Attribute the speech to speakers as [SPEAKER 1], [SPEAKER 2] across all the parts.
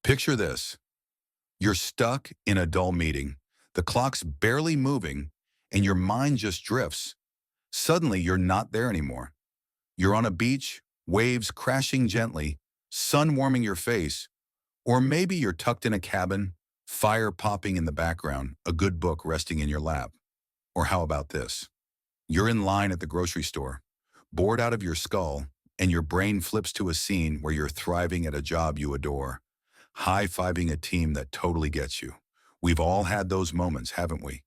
[SPEAKER 1] Picture this. You're stuck in a dull meeting. The clock's barely moving, and your mind just drifts. Suddenly, you're not there anymore. You're on a beach, waves crashing gently, sun warming your face, or maybe you're tucked in a cabin, fire popping in the background, a good book resting in your lap. Or how about this? You're in line at the grocery store, bored out of your skull, and your brain flips to a scene where you're thriving at a job you adore, high-fiving a team that totally gets you. We've all had those moments, haven't we?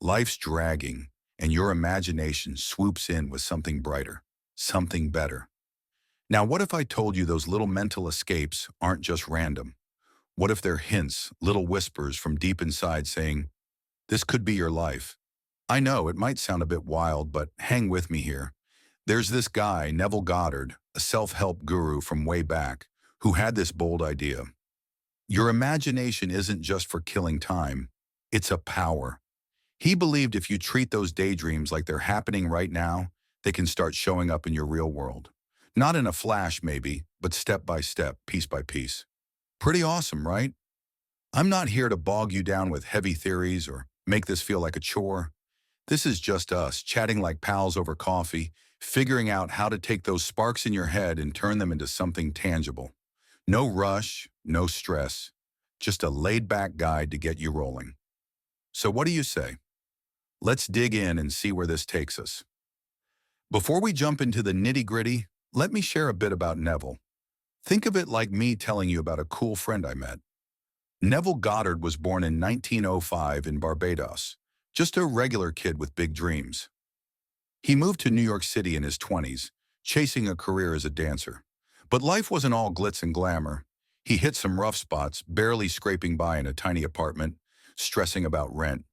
[SPEAKER 1] Life's dragging, and your imagination swoops in with something brighter, something better. Now, what if I told you those little mental escapes aren't just random? What if they're hints, little whispers from deep inside saying, this could be your life? I know it might sound a bit wild, but hang with me here. There's this guy, Neville Goddard, a self-help guru from way back, who had this bold idea. Your imagination isn't just for killing time, it's a power. He believed if you treat those daydreams like they're happening right now, they can start showing up in your real world. Not in a flash, maybe, but step by step, piece by piece. Pretty awesome, right? I'm not here to bog you down with heavy theories or make this feel like a chore. This is just us, chatting like pals over coffee, figuring out how to take those sparks in your head and turn them into something tangible. No rush, no stress, just a laid-back guide to get you rolling. So what do you say? Let's dig in and see where this takes us. Before we jump into the nitty-gritty, let me share a bit about Neville. Think of it like me telling you about a cool friend I met. Neville Goddard was born in 1905 in Barbados, just a regular kid with big dreams. He moved to New York City in his 20s, chasing a career as a dancer. But life wasn't all glitz and glamour. He hit some rough spots, barely scraping by in a tiny apartment, stressing about rent.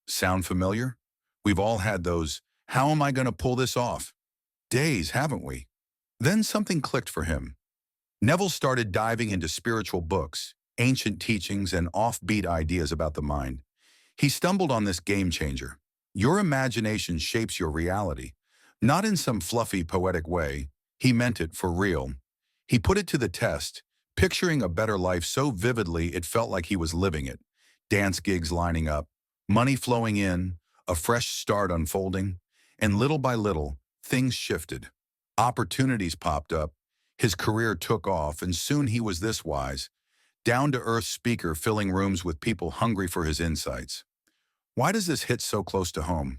[SPEAKER 1] Sound familiar? We've all had those, how am I going to pull this off? Days, haven't we? Then something clicked for him. Neville started diving into spiritual books, ancient teachings, and offbeat ideas about the mind. He stumbled on this game changer. Your imagination shapes your reality. Not in some fluffy, poetic way. He meant it for real. He put it to the test, picturing a better life so vividly it felt like he was living it. Dance gigs lining up, money flowing in, a fresh start unfolding, and little by little, things shifted. Opportunities popped up, his career took off, and soon he was this wise, down-to-earth speaker filling rooms with people hungry for his insights. Why does this hit so close to home?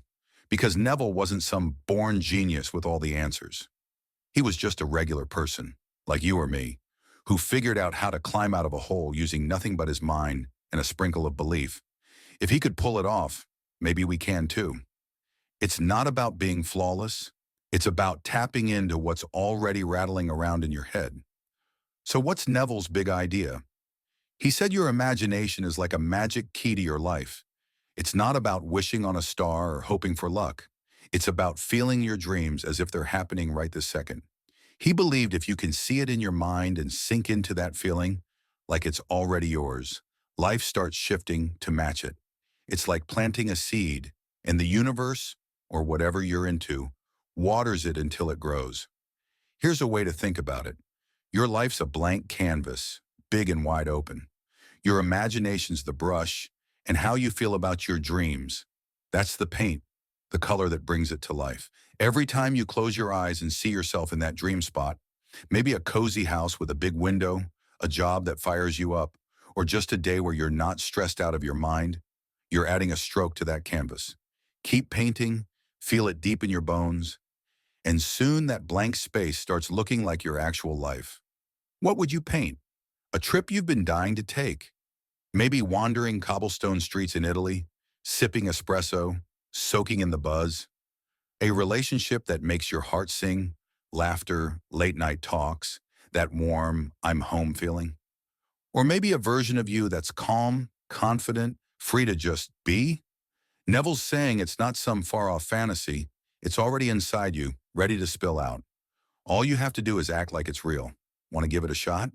[SPEAKER 1] Because Neville wasn't some born genius with all the answers. He was just a regular person, like you or me, who figured out how to climb out of a hole using nothing but his mind and a sprinkle of belief. If he could pull it off, maybe we can too. It's not about being flawless. It's about tapping into what's already rattling around in your head. So what's Neville's big idea? He said your imagination is like a magic key to your life. It's not about wishing on a star or hoping for luck. It's about feeling your dreams as if they're happening right this second. He believed if you can see it in your mind and sink into that feeling, like it's already yours, life starts shifting to match it. It's like planting a seed, and the universe, or whatever you're into, waters it until it grows. Here's a way to think about it. Your life's a blank canvas, big and wide open. Your imagination's the brush, and how you feel about your dreams, that's the paint, the color that brings it to life. Every time you close your eyes and see yourself in that dream spot, maybe a cozy house with a big window, a job that fires you up, or just a day where you're not stressed out of your mind, you're adding a stroke to that canvas. Keep painting, feel it deep in your bones, and soon that blank space starts looking like your actual life. What would you paint? A trip you've been dying to take. Maybe wandering cobblestone streets in Italy, sipping espresso, soaking in the buzz. A relationship that makes your heart sing, laughter, late-night talks, that warm, I'm home feeling. Or maybe a version of you that's calm, confident, free to just be. Neville's saying it's not some far-off fantasy, it's already inside you, ready to spill out. All you have to do is act like it's real. Want to give it a shot?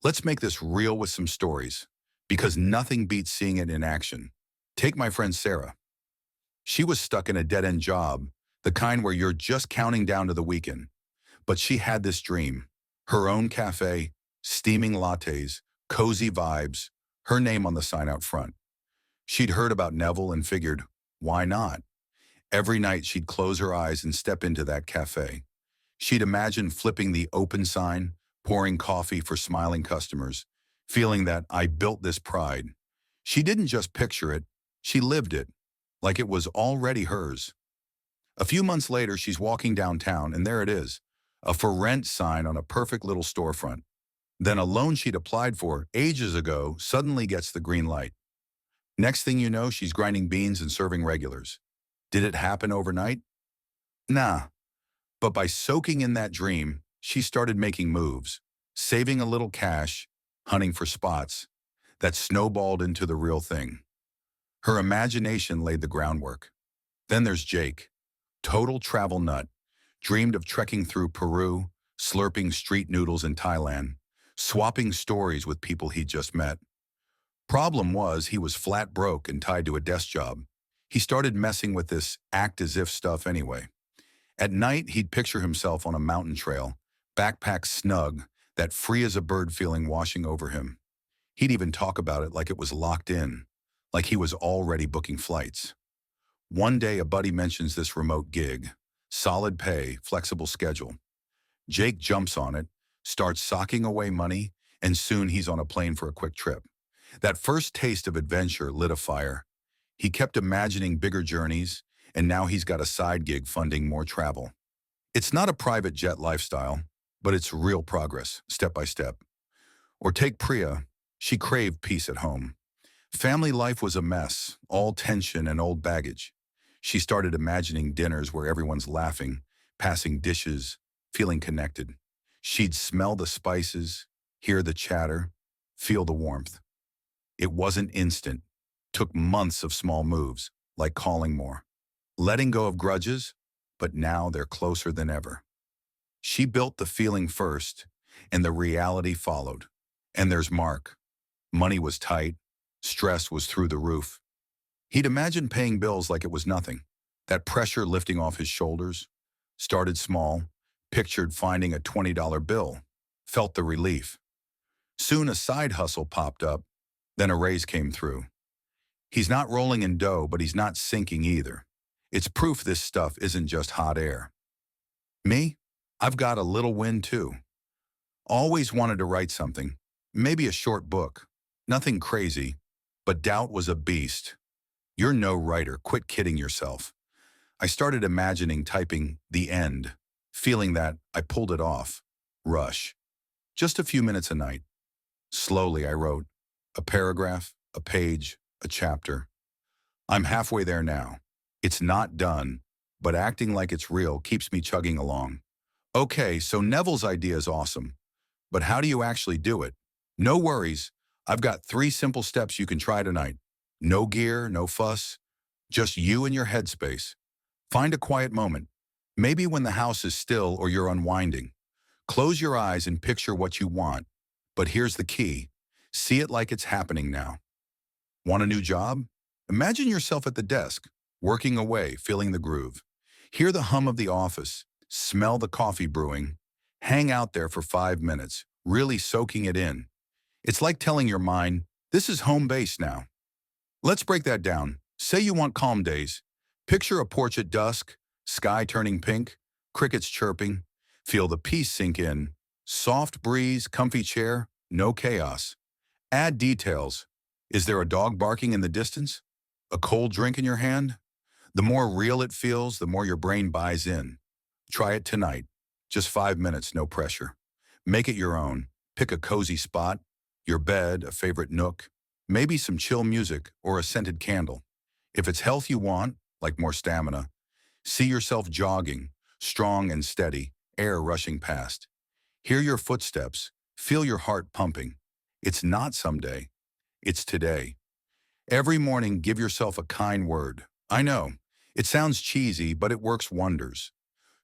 [SPEAKER 1] Let's make this real with some stories, because nothing beats seeing it in action. Take my friend Sarah. She was stuck in a dead-end job, the kind where you're just counting down to the weekend. But she had this dream, her own cafe, steaming lattes, Cozy vibes, her name on the sign out front. She'd heard about Neville and figured, why not? Every night she'd close her eyes and step into that cafe. She'd imagine flipping the open sign, pouring coffee for smiling customers, feeling that I built this pride. She didn't just picture it, she lived it, like it was already hers. A few months later, she's walking downtown, and there it is, a for rent sign on a perfect little storefront. Then a loan she'd applied for ages ago suddenly gets the green light. Next thing you know, she's grinding beans and serving regulars. Did it happen overnight? Nah, but by soaking in that dream, she started making moves, saving a little cash, hunting for spots, that snowballed into the real thing. Her imagination laid the groundwork. Then there's Jake, total travel nut, dreamed of trekking through Peru, slurping street noodles in Thailand, swapping stories with people he'd just met. Problem was, he was flat broke and tied to a desk job. He started messing with this act-as-if stuff anyway. At night, he'd picture himself on a mountain trail, backpack snug, that free-as-a-bird feeling washing over him. He'd even talk about it like it was locked in, like he was already booking flights. One day, a buddy mentions this remote gig, solid pay, flexible schedule. Jake jumps on it, starts socking away money, and soon he's on a plane for a quick trip. That first taste of adventure lit a fire. He kept imagining bigger journeys, and now he's got a side gig funding more travel. It's not a private jet lifestyle, but it's real progress, step by step. Or take Priya. She craved peace at home. Family life was a mess, all tension and old baggage. She started imagining dinners where everyone's laughing, passing dishes, feeling connected. She'd smell the spices, hear the chatter, feel the warmth. It wasn't instant. Took months of small moves, like calling more, letting go of grudges, but now they're closer than ever. She built the feeling first, and the reality followed. And there's Mark. Money was tight, stress was through the roof. He'd imagined paying bills like it was nothing, that pressure lifting off his shoulders. Started small, pictured finding a $20 bill, felt the relief. Soon a side hustle popped up, then a raise came through. He's not rolling in dough, but he's not sinking either. It's proof this stuff isn't just hot air. Me? I've got a little win too. Always wanted to write something, maybe a short book. Nothing crazy, but doubt was a beast. You're no writer, quit kidding yourself. I started imagining typing the end, feeling that I pulled it off. Rush. Just a few minutes a night. Slowly I wrote a paragraph, a page, a chapter. I'm halfway there now. It's not done, but acting like it's real keeps me chugging along. Okay, so Neville's idea is awesome, but how do you actually do it? No worries. I've got 3 simple steps you can try tonight. No gear, no fuss, just you and your headspace. Find a quiet moment, maybe when the house is still or you're unwinding. Close your eyes and picture what you want. But here's the key. See it like it's happening now. Want a new job? Imagine yourself at the desk, working away, feeling the groove. Hear the hum of the office, smell the coffee brewing. Hang out there for 5 minutes, really soaking it in. It's like telling your mind, this is home base now. Let's break that down. Say you want calm days. Picture a porch at dusk, sky turning pink, crickets chirping. Feel the peace sink in. Soft breeze, comfy chair, no chaos. Add details. Is there a dog barking in the distance? A cold drink in your hand? The more real it feels, the more your brain buys in. Try it tonight. Just 5 minutes, no pressure. Make it your own. Pick a cozy spot, your bed, a favorite nook, maybe some chill music or a scented candle. If it's health you want, like more stamina, see yourself jogging, strong and steady, air rushing past. Hear your footsteps, feel your heart pumping. It's not someday, it's today. Every morning, give yourself a kind word. I know, it sounds cheesy, but it works wonders.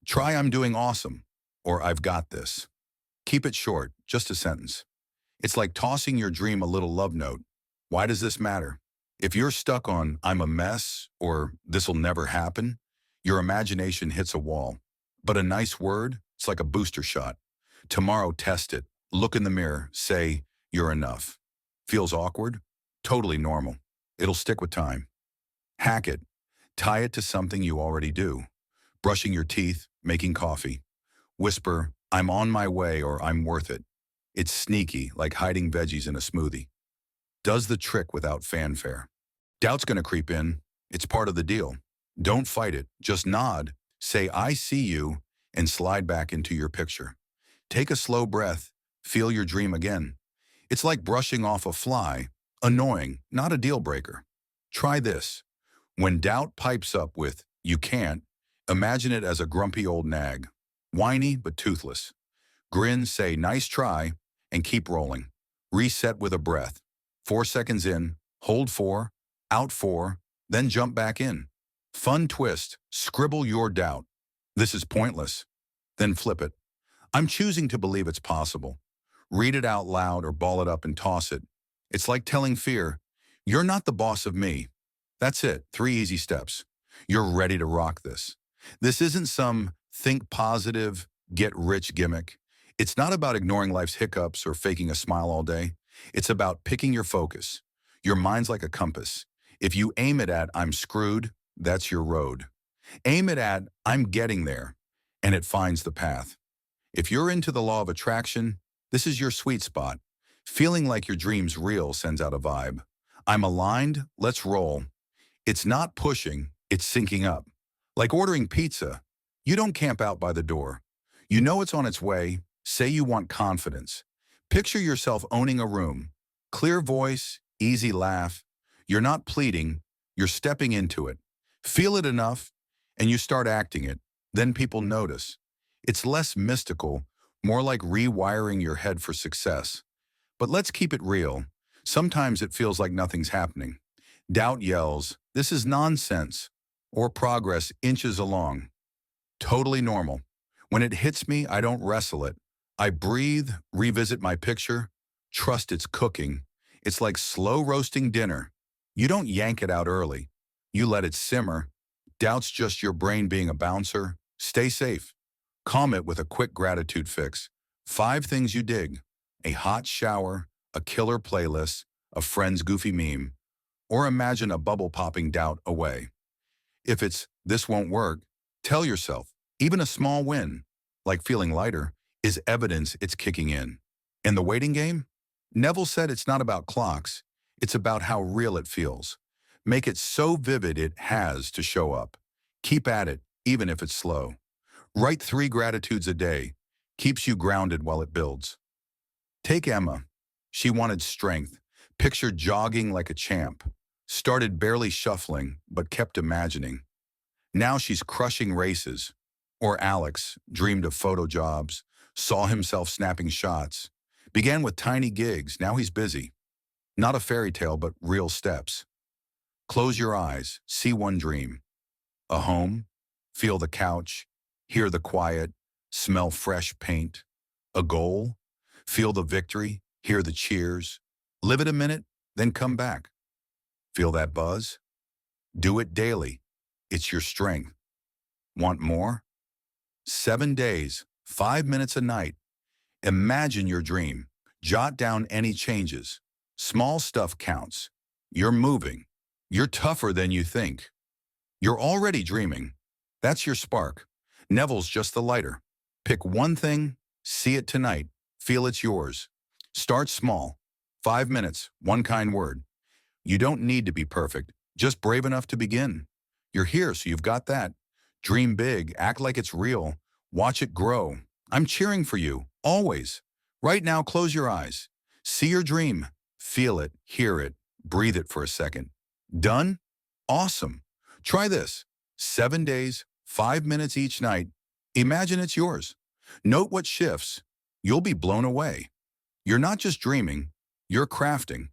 [SPEAKER 1] Try I'm doing awesome, or I've got this. Keep it short, just a sentence. It's like tossing your dream a little love note. Why does this matter? If you're stuck on I'm a mess or this'll never happen, your imagination hits a wall. But a nice word, it's like a booster shot. Tomorrow, test it. Look in the mirror, say, you're enough. Feels awkward? Totally normal. It'll stick with time. Hack it. Tie it to something you already do. Brushing your teeth, making coffee. Whisper, I'm on my way or I'm worth it. It's sneaky, like hiding veggies in a smoothie. Does the trick without fanfare. Doubt's gonna creep in. It's part of the deal. Don't fight it. Just nod, say I see you, and slide back into your picture. Take a slow breath. Feel your dream again. It's like brushing off a fly. Annoying, not a deal breaker. Try this. When doubt pipes up with, you can't, imagine it as a grumpy old nag. Whiny but toothless. Grin, say nice try, and keep rolling. Reset with a breath. 4 seconds in, hold 4, out 4, then jump back in. Fun twist, scribble your doubt. This is pointless. Then flip it. I'm choosing to believe it's possible. Read it out loud or ball it up and toss it. It's like telling fear, you're not the boss of me. That's it, 3 easy steps. You're ready to rock this. This isn't some think positive, get rich gimmick. It's not about ignoring life's hiccups or faking a smile all day. It's about picking your focus. Your mind's like a compass. If you aim it at I'm screwed, that's your road. Aim it at I'm getting there, and it finds the path. If you're into the law of attraction, this is your sweet spot. Feeling like your dream's real sends out a vibe. I'm aligned, let's roll. It's not pushing, it's syncing up. Like ordering pizza, you don't camp out by the door. You know it's on its way. Say you want confidence. Picture yourself owning a room. Clear voice, easy laugh. You're not pleading, you're stepping into it. Feel it enough, and you start acting it. Then people notice. It's less mystical, more like rewiring your head for success. But let's keep it real. Sometimes it feels like nothing's happening. Doubt yells, this is nonsense, or progress inches along. Totally normal. When it hits me, I don't wrestle it. I breathe, revisit my picture, trust it's cooking. It's like slow roasting dinner. You don't yank it out early. You let it simmer. Doubt's just your brain being a bouncer. Stay safe. Calm it with a quick gratitude fix. 5 things you dig. A hot shower, a killer playlist, a friend's goofy meme, or imagine a bubble popping doubt away. If it's, this won't work, tell yourself, even a small win, like feeling lighter, is evidence it's kicking in. In the waiting game, Neville said it's not about clocks, it's about how real it feels. Make it so vivid it has to show up. Keep at it, even if it's slow. Write 3 gratitudes a day, keeps you grounded while it builds. Take Emma. She wanted strength, pictured jogging like a champ, started barely shuffling, but kept imagining. Now she's crushing races. Or Alex dreamed of photo jobs, saw himself snapping shots, began with tiny gigs, now he's busy. Not a fairy tale, but real steps. Close your eyes, see one dream. A home, feel the couch, hear the quiet, smell fresh paint. A goal, feel the victory, hear the cheers. Live it a minute, then come back. Feel that buzz? Do it daily. It's your strength. Want more? 7 days, 5 minutes a night. Imagine your dream. Jot down any changes. Small stuff counts. You're moving. You're tougher than you think. You're already dreaming. That's your spark. Neville's just the lighter. Pick one thing, see it tonight, feel it's yours. Start small. 5 minutes, one kind word. You don't need to be perfect, just brave enough to begin. You're here, so you've got that. Dream big, act like it's real. Watch it grow. I'm cheering for you, always. Right now, close your eyes. See your dream. Feel it, hear it, breathe it for a second. Done? Awesome. Try this. 7 days, 5 minutes each night. Imagine it's yours. Note what shifts. You'll be blown away. You're not just dreaming, you're crafting.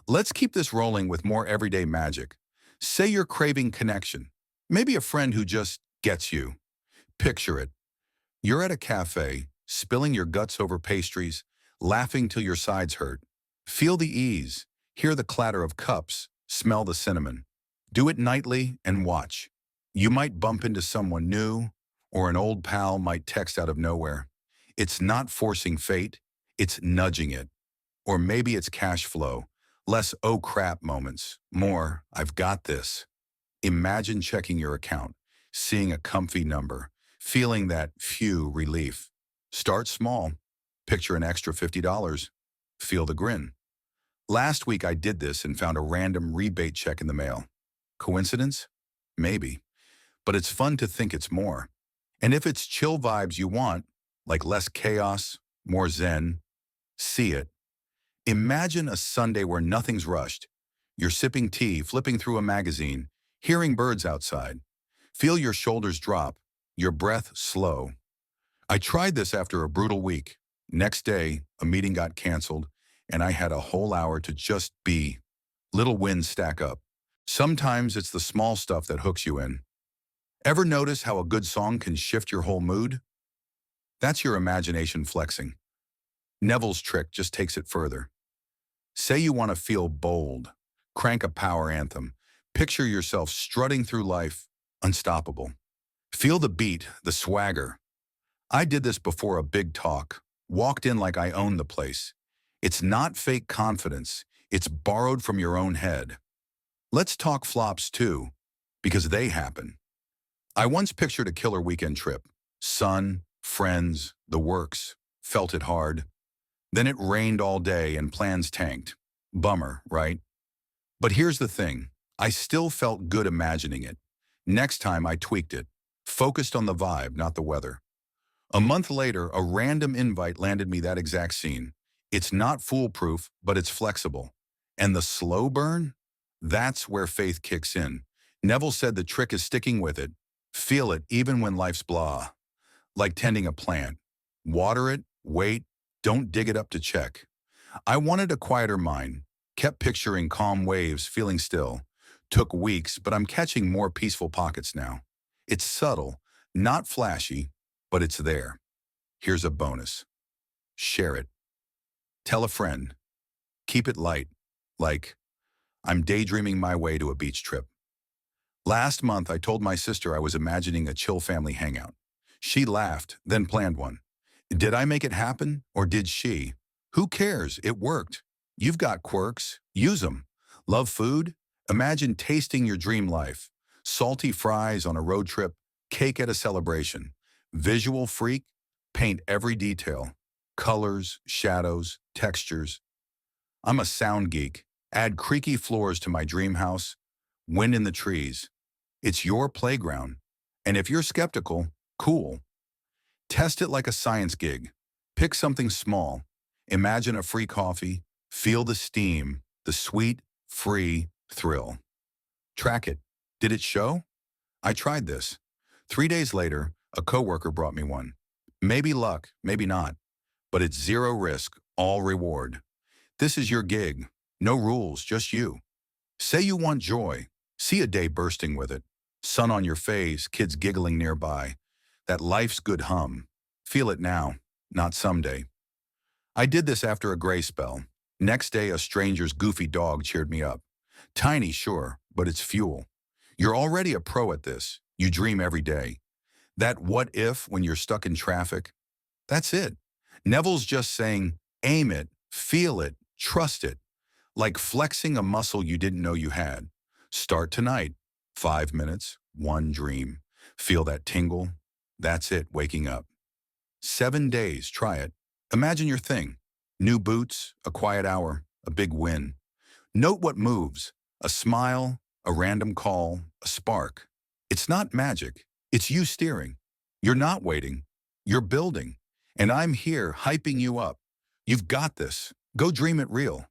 [SPEAKER 1] Let's keep this rolling with more everyday magic. Say you're craving connection. Maybe a friend who just gets you. Picture it. You're at a cafe, spilling your guts over pastries, laughing till your sides hurt. Feel the ease, hear the clatter of cups, smell the cinnamon. Do it nightly and watch. You might bump into someone new, or an old pal might text out of nowhere. It's not forcing fate, it's nudging it. Or maybe it's cash flow. Less oh crap moments. More I've got this. Imagine checking your account, seeing a comfy number, feeling that phew relief. Start small. Picture an extra $50. Feel the grin. Last week I did this and found a random rebate check in the mail. Coincidence? Maybe. But it's fun to think it's more. And if it's chill vibes you want, like less chaos, more zen, see it. Imagine a Sunday where nothing's rushed. You're sipping tea, flipping through a magazine, hearing birds outside. Feel your shoulders drop, your breath slow. I tried this after a brutal week. Next day, a meeting got canceled, and I had a whole hour to just be. Little wins stack up. Sometimes it's the small stuff that hooks you in. Ever notice how a good song can shift your whole mood? That's your imagination flexing. Neville's trick just takes it further. Say you want to feel bold. Crank a power anthem. Picture yourself strutting through life, unstoppable. Feel the beat, the swagger. I did this before a big talk. Walked in like I owned the place. It's not fake confidence. It's borrowed from your own head. Let's talk flops too, because they happen. I once pictured a killer weekend trip. Sun, friends, the works. Felt it hard. Then it rained all day and plans tanked. Bummer, right? But here's the thing. I still felt good imagining it. Next time I tweaked it. Focused on the vibe, not the weather. A month later, a random invite landed me that exact scene. It's not foolproof, but it's flexible. And the slow burn? That's where faith kicks in. Neville said the trick is sticking with it. Feel it even when life's blah. Like tending a plant. Water it, wait, don't dig it up to check. I wanted a quieter mind. Kept picturing calm waves, feeling still. Took weeks, but I'm catching more peaceful pockets now. It's subtle, not flashy, but it's there. Here's a bonus. Share it. Tell a friend. Keep it light. Like, I'm daydreaming my way to a beach trip. Last month, I told my sister I was imagining a chill family hangout. She laughed, then planned one. Did I make it happen, or did she? Who cares? It worked. You've got quirks. Use them. Love food? Imagine tasting your dream life. Salty fries on a road trip, cake at a celebration. Visual freak? Paint every detail. Colors, shadows, textures. I'm a sound geek. Add creaky floors to my dream house. Wind in the trees. It's your playground. And if you're skeptical, cool. Test it like a science gig. Pick something small. Imagine a free coffee. Feel the steam, the sweet, free thrill. Track it. Did it show? I tried this. 3 days later, a coworker brought me one. Maybe luck, maybe not. But it's zero risk, all reward. This is your gig. No rules, just you. Say you want joy. See a day bursting with it. Sun on your face, kids giggling nearby. That life's good hum. Feel it now, not someday. I did this after a gray spell. Next day, a stranger's goofy dog cheered me up. Tiny, sure, but it's fuel. You're already a pro at this. You dream every day. That what if when you're stuck in traffic? That's it. Neville's just saying, aim it, feel it, trust it. Like flexing a muscle you didn't know you had. Start tonight. 5 minutes, one dream. Feel that tingle. That's it, waking up. 7 days, try it. Imagine your thing. New boots, a quiet hour, a big win. Note what moves. A smile, a random call, a spark. It's not magic. It's you steering. You're not waiting. You're building. And I'm here hyping you up. You've got this. Go dream it real.